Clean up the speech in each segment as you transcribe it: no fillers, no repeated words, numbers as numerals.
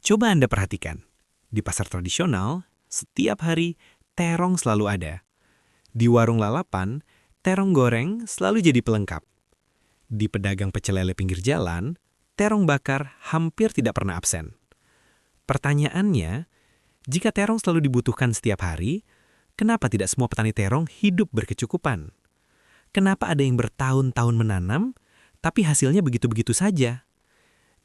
Coba Anda perhatikan, di pasar tradisional, setiap hari terong selalu ada. Di warung lalapan, terong goreng selalu jadi pelengkap. Di pedagang pecel lele pinggir jalan, terong bakar hampir tidak pernah absen. Pertanyaannya, jika terong selalu dibutuhkan setiap hari, kenapa tidak semua petani terong hidup berkecukupan? Kenapa ada yang bertahun-tahun menanam, tapi hasilnya begitu-begitu saja?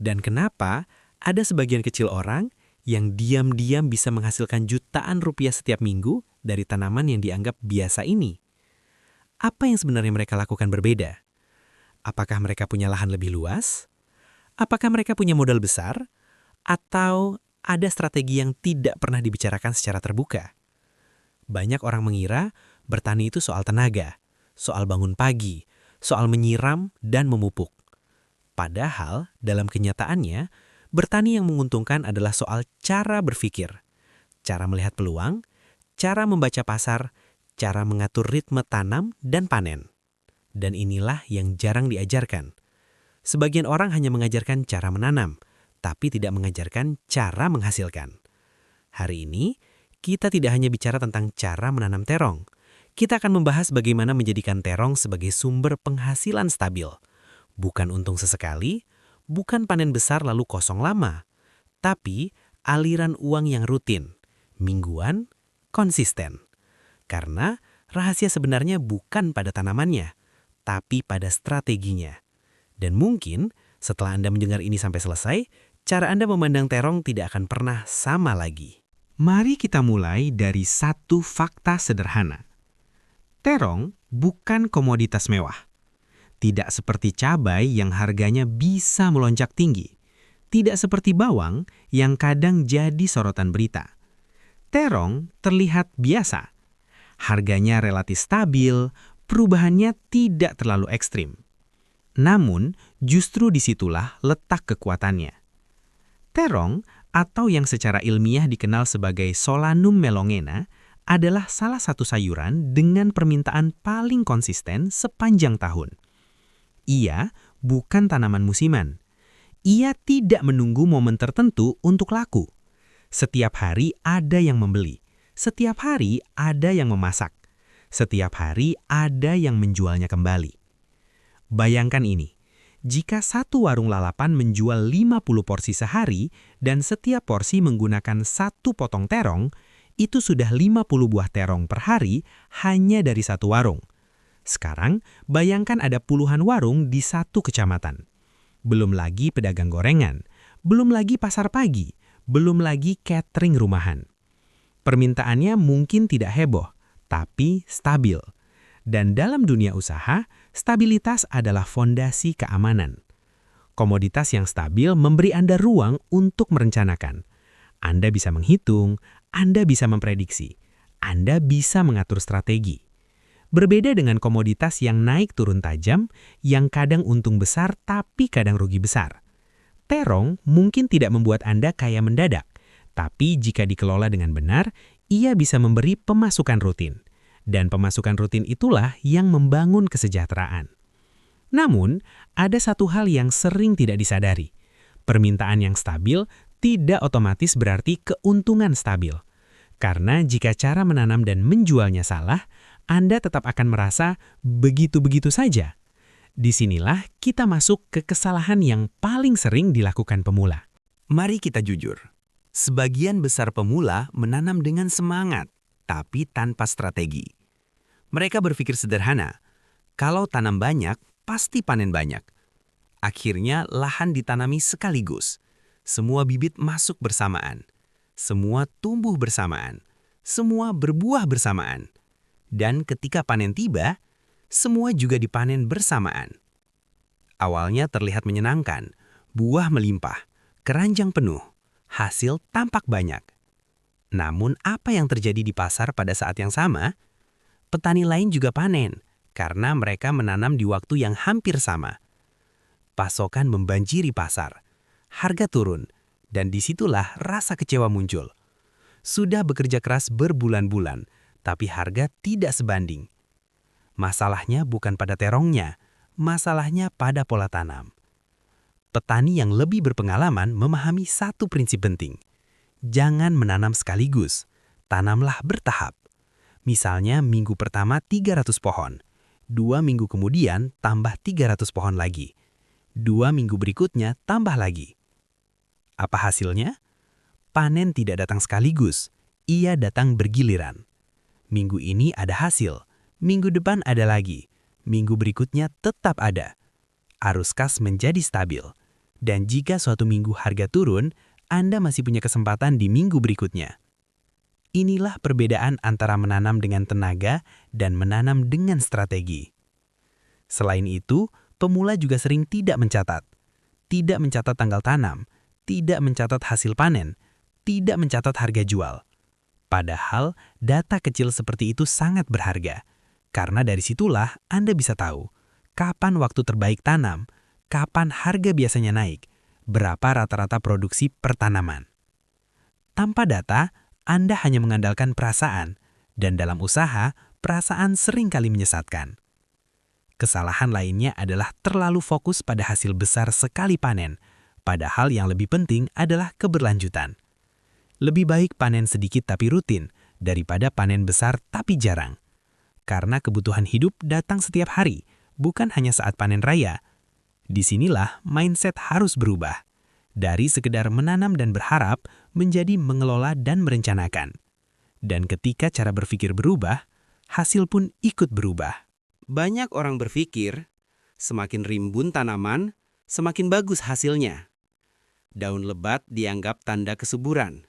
Dan kenapa ada sebagian kecil orang yang diam-diam bisa menghasilkan jutaan rupiah setiap minggu dari tanaman yang dianggap biasa ini? Apa yang sebenarnya mereka lakukan berbeda? Apakah mereka punya lahan lebih luas? Apakah mereka punya modal besar? Atau ada strategi yang tidak pernah dibicarakan secara terbuka? Banyak orang mengira bertani itu soal tenaga, soal bangun pagi, soal menyiram dan memupuk. Padahal dalam kenyataannya, bertani yang menguntungkan adalah soal cara berpikir, cara melihat peluang, cara membaca pasar, cara mengatur ritme tanam dan panen. Dan inilah yang jarang diajarkan. Sebagian orang hanya mengajarkan cara menanam, tapi tidak mengajarkan cara menghasilkan. Hari ini, kita tidak hanya bicara tentang cara menanam terong. Kita akan membahas bagaimana menjadikan terong sebagai sumber penghasilan stabil. Bukan untung sesekali, bukan panen besar lalu kosong lama, tapi aliran uang yang rutin, mingguan, konsisten. Karena rahasia sebenarnya bukan pada tanamannya, tapi pada strateginya. Dan mungkin setelah Anda mendengar ini sampai selesai, cara Anda memandang terong tidak akan pernah sama lagi. Mari kita mulai dari satu fakta sederhana. Terong bukan komoditas mewah. Tidak seperti cabai yang harganya bisa melonjak tinggi. Tidak seperti bawang yang kadang jadi sorotan berita. Terong terlihat biasa. Harganya relatif stabil, perubahannya tidak terlalu ekstrim. Namun, justru disitulah letak kekuatannya. Terong, atau yang secara ilmiah dikenal sebagai Solanum melongena, adalah salah satu sayuran dengan permintaan paling konsisten sepanjang tahun. Ia bukan tanaman musiman. Ia tidak menunggu momen tertentu untuk laku. Setiap hari ada yang membeli. Setiap hari ada yang memasak. Setiap hari ada yang menjualnya kembali. Bayangkan ini. Jika satu warung lalapan menjual 50 porsi sehari dan setiap porsi menggunakan satu potong terong, itu sudah 50 buah terong per hari hanya dari satu warung. Sekarang, bayangkan ada puluhan warung di satu kecamatan. Belum lagi pedagang gorengan, belum lagi pasar pagi, belum lagi catering rumahan. Permintaannya mungkin tidak heboh, tapi stabil. Dan dalam dunia usaha, stabilitas adalah fondasi keamanan. Komoditas yang stabil memberi Anda ruang untuk merencanakan. Anda bisa menghitung, Anda bisa memprediksi, Anda bisa mengatur strategi. Berbeda dengan komoditas yang naik turun tajam, yang kadang untung besar tapi kadang rugi besar. Terong mungkin tidak membuat Anda kaya mendadak, tapi jika dikelola dengan benar, ia bisa memberi pemasukan rutin. Dan pemasukan rutin itulah yang membangun kesejahteraan. Namun, ada satu hal yang sering tidak disadari. Permintaan yang stabil tidak otomatis berarti keuntungan stabil. Karena jika cara menanam dan menjualnya salah, Anda tetap akan merasa begitu-begitu saja. Disinilah kita masuk ke kesalahan yang paling sering dilakukan pemula. Mari kita jujur. Sebagian besar pemula menanam dengan semangat, tapi tanpa strategi. Mereka berpikir sederhana, kalau tanam banyak, pasti panen banyak. Akhirnya lahan ditanami sekaligus. Semua bibit masuk bersamaan. Semua tumbuh bersamaan. Semua berbuah bersamaan. Dan ketika panen tiba, semua juga dipanen bersamaan. Awalnya terlihat menyenangkan, buah melimpah, keranjang penuh, hasil tampak banyak. Namun apa yang terjadi di pasar pada saat yang sama? Petani lain juga panen, karena mereka menanam di waktu yang hampir sama. Pasokan membanjiri pasar, harga turun, dan disitulah rasa kecewa muncul. Sudah bekerja keras berbulan-bulan, tapi harga tidak sebanding. Masalahnya bukan pada terongnya, masalahnya pada pola tanam. Petani yang lebih berpengalaman memahami satu prinsip penting. Jangan menanam sekaligus, tanamlah bertahap. Misalnya minggu pertama 300 pohon, 2 minggu kemudian tambah 300 pohon lagi, 2 minggu berikutnya tambah lagi. Apa hasilnya? Panen tidak datang sekaligus, ia datang bergiliran. Minggu ini ada hasil, minggu depan ada lagi, minggu berikutnya tetap ada. Arus kas menjadi stabil. Dan jika suatu minggu harga turun, Anda masih punya kesempatan di minggu berikutnya. Inilah perbedaan antara menanam dengan tenaga dan menanam dengan strategi. Selain itu, pemula juga sering tidak mencatat. Tidak mencatat tanggal tanam, tidak mencatat hasil panen, tidak mencatat harga jual. Padahal, data kecil seperti itu sangat berharga. Karena dari situlah Anda bisa tahu kapan waktu terbaik tanam, kapan harga biasanya naik, berapa rata-rata produksi per tanaman. Tanpa data, Anda hanya mengandalkan perasaan, dan dalam usaha, perasaan sering kali menyesatkan. Kesalahan lainnya adalah terlalu fokus pada hasil besar sekali panen, padahal yang lebih penting adalah keberlanjutan. Lebih baik panen sedikit tapi rutin, daripada panen besar tapi jarang. Karena kebutuhan hidup datang setiap hari, bukan hanya saat panen raya. Disinilah mindset harus berubah. Dari sekedar menanam dan berharap, menjadi mengelola dan merencanakan. Dan ketika cara berpikir berubah, hasil pun ikut berubah. Banyak orang berpikir, semakin rimbun tanaman, semakin bagus hasilnya. Daun lebat dianggap tanda kesuburan.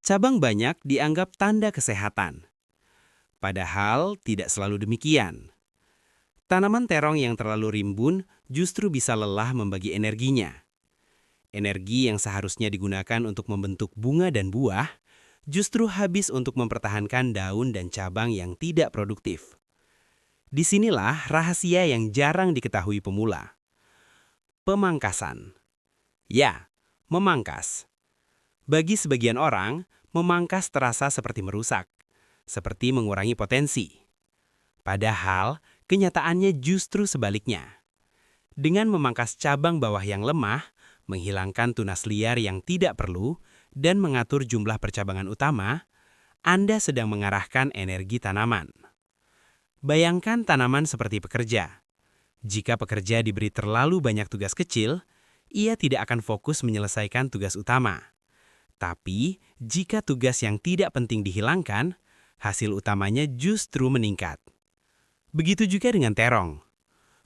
Cabang banyak dianggap tanda kesehatan. Padahal tidak selalu demikian. Tanaman terong yang terlalu rimbun justru bisa lelah membagi energinya. Energi yang seharusnya digunakan untuk membentuk bunga dan buah, justru habis untuk mempertahankan daun dan cabang yang tidak produktif. Disinilah rahasia yang jarang diketahui pemula. Pemangkasan. Ya, memangkas. Bagi sebagian orang, memangkas terasa seperti merusak, seperti mengurangi potensi. Padahal, kenyataannya justru sebaliknya. Dengan memangkas cabang bawah yang lemah, menghilangkan tunas liar yang tidak perlu, dan mengatur jumlah percabangan utama, Anda sedang mengarahkan energi tanaman. Bayangkan tanaman seperti pekerja. Jika pekerja diberi terlalu banyak tugas kecil, ia tidak akan fokus menyelesaikan tugas utama. Tapi, jika tugas yang tidak penting dihilangkan, hasil utamanya justru meningkat. Begitu juga dengan terong.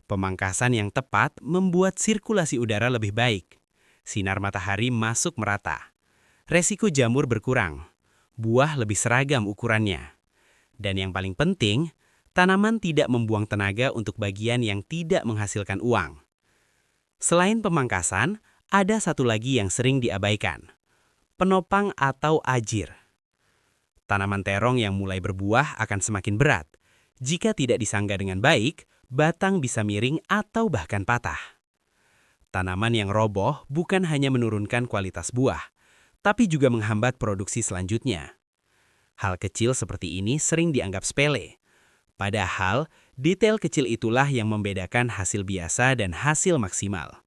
Pemangkasan yang tepat membuat sirkulasi udara lebih baik. Sinar matahari masuk merata. Resiko jamur berkurang. Buah lebih seragam ukurannya. Dan yang paling penting, tanaman tidak membuang tenaga untuk bagian yang tidak menghasilkan uang. Selain pemangkasan, ada satu lagi yang sering diabaikan. Penopang atau ajir. Tanaman terong yang mulai berbuah akan semakin berat. Jika tidak disangga dengan baik, batang bisa miring atau bahkan patah. Tanaman yang roboh bukan hanya menurunkan kualitas buah, tapi juga menghambat produksi selanjutnya. Hal kecil seperti ini sering dianggap sepele. Padahal, detail kecil itulah yang membedakan hasil biasa dan hasil maksimal.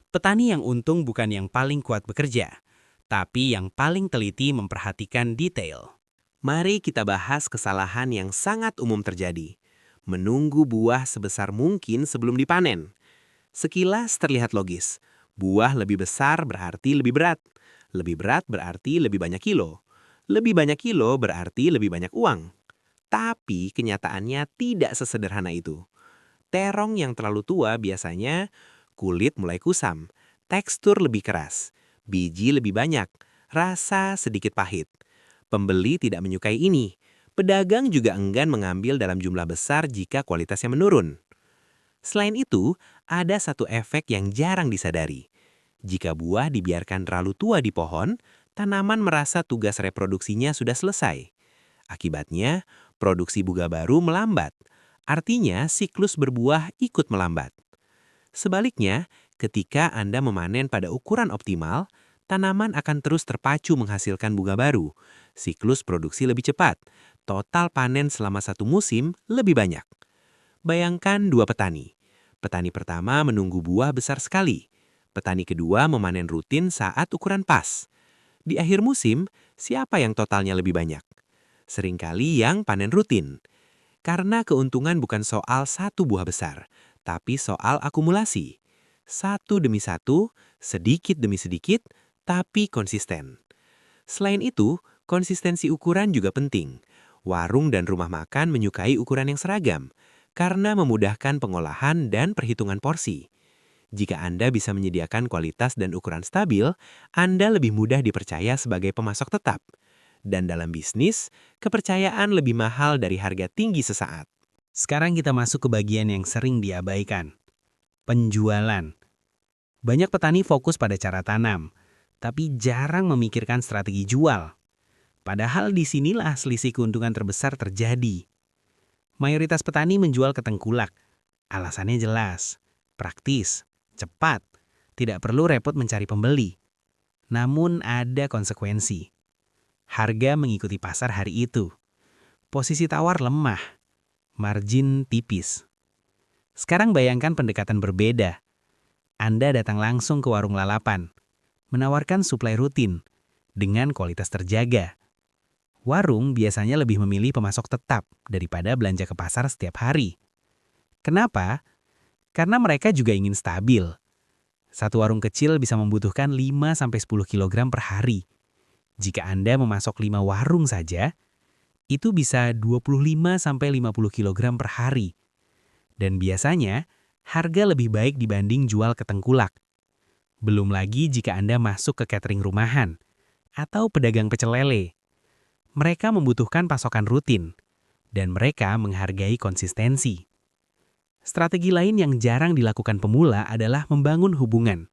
Petani yang untung bukan yang paling kuat bekerja, tapi yang paling teliti memperhatikan detail. Mari kita bahas kesalahan yang sangat umum terjadi. Menunggu buah sebesar mungkin sebelum dipanen. Sekilas terlihat logis. Buah lebih besar berarti lebih berat. Lebih berat berarti lebih banyak kilo. Lebih banyak kilo berarti lebih banyak uang. Tapi kenyataannya tidak sesederhana itu. Terong yang terlalu tua biasanya kulit mulai kusam, tekstur lebih keras, biji lebih banyak, rasa sedikit pahit. Pembeli tidak menyukai ini. Pedagang juga enggan mengambil dalam jumlah besar jika kualitasnya menurun. Selain itu, ada satu efek yang jarang disadari. Jika buah dibiarkan terlalu tua di pohon, tanaman merasa tugas reproduksinya sudah selesai. Akibatnya, produksi buah baru melambat. Artinya, siklus berbuah ikut melambat. Sebaliknya, ketika Anda memanen pada ukuran optimal, tanaman akan terus terpacu menghasilkan bunga baru. Siklus produksi lebih cepat. Total panen selama satu musim lebih banyak. Bayangkan dua petani. Petani pertama menunggu buah besar sekali. Petani kedua memanen rutin saat ukuran pas. Di akhir musim, siapa yang totalnya lebih banyak? Seringkali yang panen rutin. Karena keuntungan bukan soal satu buah besar, tapi soal akumulasi. Satu demi satu, sedikit demi sedikit, tapi konsisten. Selain itu, konsistensi ukuran juga penting. Warung dan rumah makan menyukai ukuran yang seragam, karena memudahkan pengolahan dan perhitungan porsi. Jika Anda bisa menyediakan kualitas dan ukuran stabil, Anda lebih mudah dipercaya sebagai pemasok tetap. Dan dalam bisnis, kepercayaan lebih mahal dari harga tinggi sesaat. Sekarang kita masuk ke bagian yang sering diabaikan. Penjualan. Banyak petani fokus pada cara tanam, tapi jarang memikirkan strategi jual. Padahal disinilah selisih keuntungan terbesar terjadi. Mayoritas petani menjual ke tengkulak. Alasannya jelas, praktis, cepat, tidak perlu repot mencari pembeli. Namun ada konsekuensi. Harga mengikuti pasar hari itu. Posisi tawar lemah, margin tipis. Sekarang bayangkan pendekatan berbeda. Anda datang langsung ke warung lalapan, menawarkan suplai rutin, dengan kualitas terjaga. Warung biasanya lebih memilih pemasok tetap daripada belanja ke pasar setiap hari. Kenapa? Karena mereka juga ingin stabil. Satu warung kecil bisa membutuhkan 5-10 kg per hari. Jika Anda memasok 5 warung saja, itu bisa 25-50 kg per hari. Dan biasanya, harga lebih baik dibanding jual ke tengkulak. Belum lagi jika Anda masuk ke catering rumahan atau pedagang pecel lele. Mereka membutuhkan pasokan rutin, dan mereka menghargai konsistensi. Strategi lain yang jarang dilakukan pemula adalah membangun hubungan.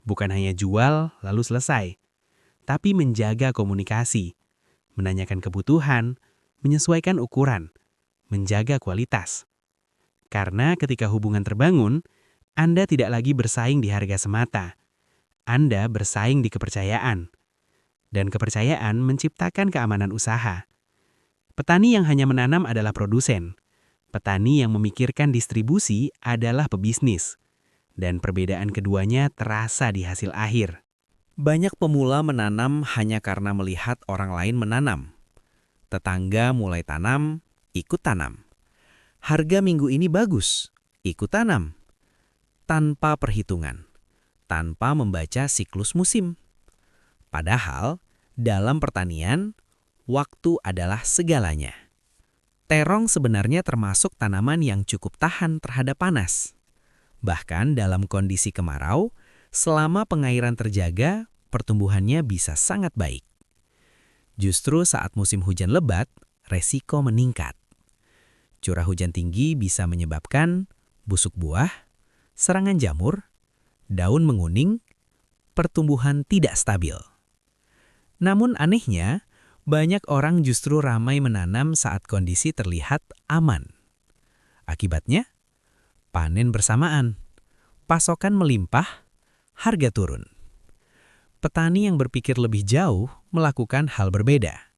Bukan hanya jual lalu selesai, tapi menjaga komunikasi, menanyakan kebutuhan, menyesuaikan ukuran, menjaga kualitas. Karena ketika hubungan terbangun, Anda tidak lagi bersaing di harga semata. Anda bersaing di kepercayaan. Dan kepercayaan menciptakan keamanan usaha. Petani yang hanya menanam adalah produsen. Petani yang memikirkan distribusi adalah pebisnis. Dan perbedaan keduanya terasa di hasil akhir. Banyak pemula menanam hanya karena melihat orang lain menanam. Tetangga mulai tanam, ikut tanam. Harga minggu ini bagus, ikut tanam. Tanpa perhitungan, tanpa membaca siklus musim. Padahal, dalam pertanian, waktu adalah segalanya. Terong sebenarnya termasuk tanaman yang cukup tahan terhadap panas. Bahkan dalam kondisi kemarau, selama pengairan terjaga, pertumbuhannya bisa sangat baik. Justru saat musim hujan lebat, resiko meningkat. Curah hujan tinggi bisa menyebabkan busuk buah, serangan jamur, daun menguning, pertumbuhan tidak stabil. Namun anehnya, banyak orang justru ramai menanam saat kondisi terlihat aman. Akibatnya, panen bersamaan, pasokan melimpah, harga turun. Petani yang berpikir lebih jauh melakukan hal berbeda.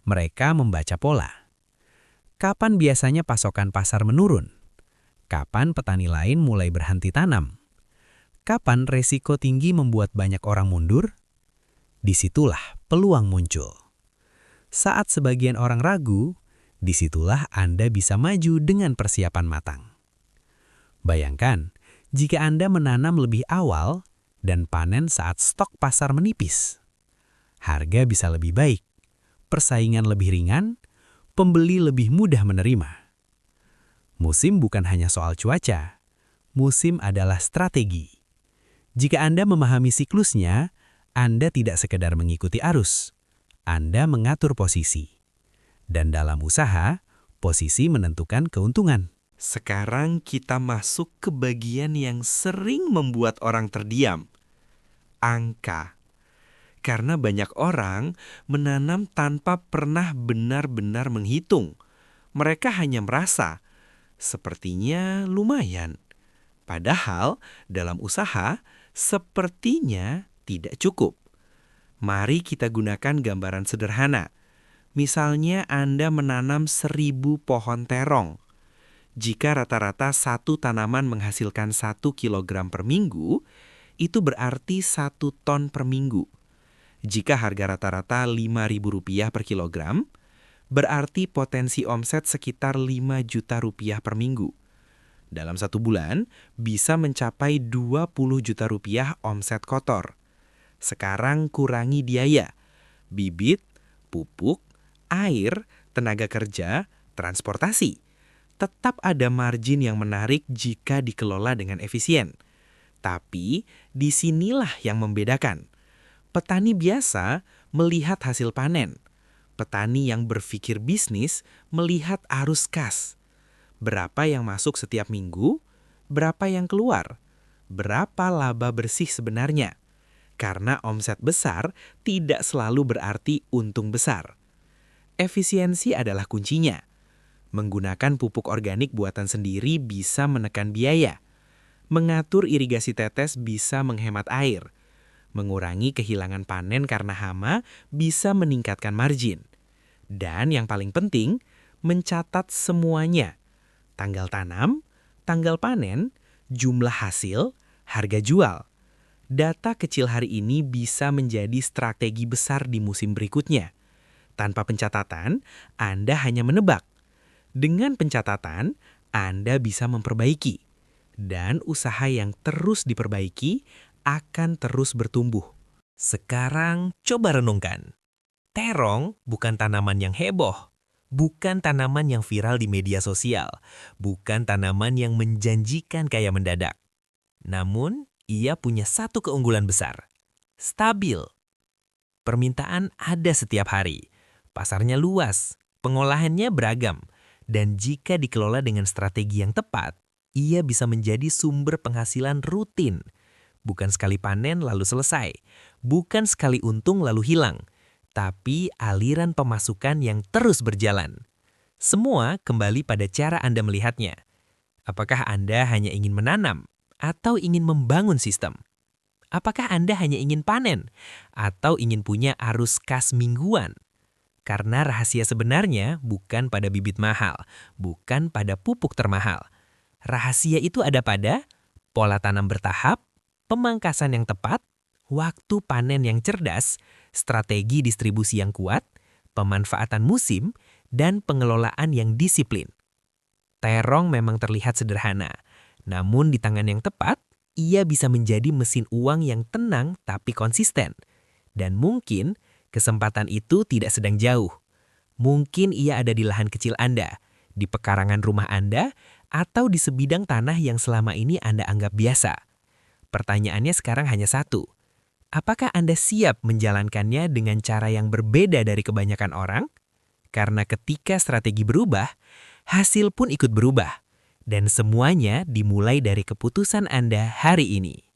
Mereka membaca pola. Kapan biasanya pasokan pasar menurun? Kapan petani lain mulai berhenti tanam? Kapan resiko tinggi membuat banyak orang mundur? Disitulah peluang muncul. Saat sebagian orang ragu, disitulah Anda bisa maju dengan persiapan matang. Bayangkan, jika Anda menanam lebih awal dan panen saat stok pasar menipis. Harga bisa lebih baik, persaingan lebih ringan, pembeli lebih mudah menerima. Musim bukan hanya soal cuaca, musim adalah strategi. Jika Anda memahami siklusnya, Anda tidak sekedar mengikuti arus, Anda mengatur posisi. Dan dalam usaha, posisi menentukan keuntungan. Sekarang kita masuk ke bagian yang sering membuat orang terdiam. Angka. Karena banyak orang menanam tanpa pernah benar-benar menghitung. Mereka hanya merasa, sepertinya lumayan. Padahal dalam usaha, sepertinya tidak cukup. Mari kita gunakan gambaran sederhana. Misalnya Anda menanam 1000 pohon terong. Jika rata-rata satu tanaman menghasilkan 1 kilogram per minggu, itu berarti 1 ton per minggu. Jika harga rata-rata Rp5.000 per kilogram, berarti potensi omset sekitar 5 juta rupiah per minggu. Dalam 1 bulan, bisa mencapai 20 juta rupiah omset kotor. Sekarang kurangi biaya, bibit, pupuk, air, tenaga kerja, transportasi. Tetap ada margin yang menarik jika dikelola dengan efisien. Tapi, disinilah yang membedakan. Petani biasa melihat hasil panen. Petani yang berpikir bisnis melihat arus kas. Berapa yang masuk setiap minggu, berapa yang keluar, berapa laba bersih sebenarnya. Karena omset besar tidak selalu berarti untung besar. Efisiensi adalah kuncinya. Menggunakan pupuk organik buatan sendiri bisa menekan biaya. Mengatur irigasi tetes bisa menghemat air. Mengurangi kehilangan panen karena hama bisa meningkatkan margin. Dan yang paling penting, mencatat semuanya. Tanggal tanam, tanggal panen, jumlah hasil, harga jual. Data kecil hari ini bisa menjadi strategi besar di musim berikutnya. Tanpa pencatatan, Anda hanya menebak. Dengan pencatatan, Anda bisa memperbaiki. Dan usaha yang terus diperbaiki akan terus bertumbuh. Sekarang coba renungkan. Terong bukan tanaman yang heboh, bukan tanaman yang viral di media sosial, bukan tanaman yang menjanjikan kaya mendadak. Namun, ia punya satu keunggulan besar, stabil. Permintaan ada setiap hari, pasarnya luas, pengolahannya beragam, dan jika dikelola dengan strategi yang tepat, ia bisa menjadi sumber penghasilan rutin. Bukan sekali panen lalu selesai, bukan sekali untung lalu hilang, tapi aliran pemasukan yang terus berjalan. Semua kembali pada cara Anda melihatnya. Apakah Anda hanya ingin menanam atau ingin membangun sistem? Apakah Anda hanya ingin panen atau ingin punya arus kas mingguan? Karena rahasia sebenarnya bukan pada bibit mahal, bukan pada pupuk termahal. Rahasia itu ada pada pola tanam bertahap, pemangkasan yang tepat, waktu panen yang cerdas, strategi distribusi yang kuat, pemanfaatan musim, dan pengelolaan yang disiplin. Terong memang terlihat sederhana, namun di tangan yang tepat, ia bisa menjadi mesin uang yang tenang tapi konsisten. Dan mungkin kesempatan itu tidak sedang jauh. Mungkin ia ada di lahan kecil Anda, di pekarangan rumah Anda, atau di sebidang tanah yang selama ini Anda anggap biasa. Pertanyaannya sekarang hanya satu. Apakah Anda siap menjalankannya dengan cara yang berbeda dari kebanyakan orang? Karena ketika strategi berubah, hasil pun ikut berubah. Dan semuanya dimulai dari keputusan Anda hari ini.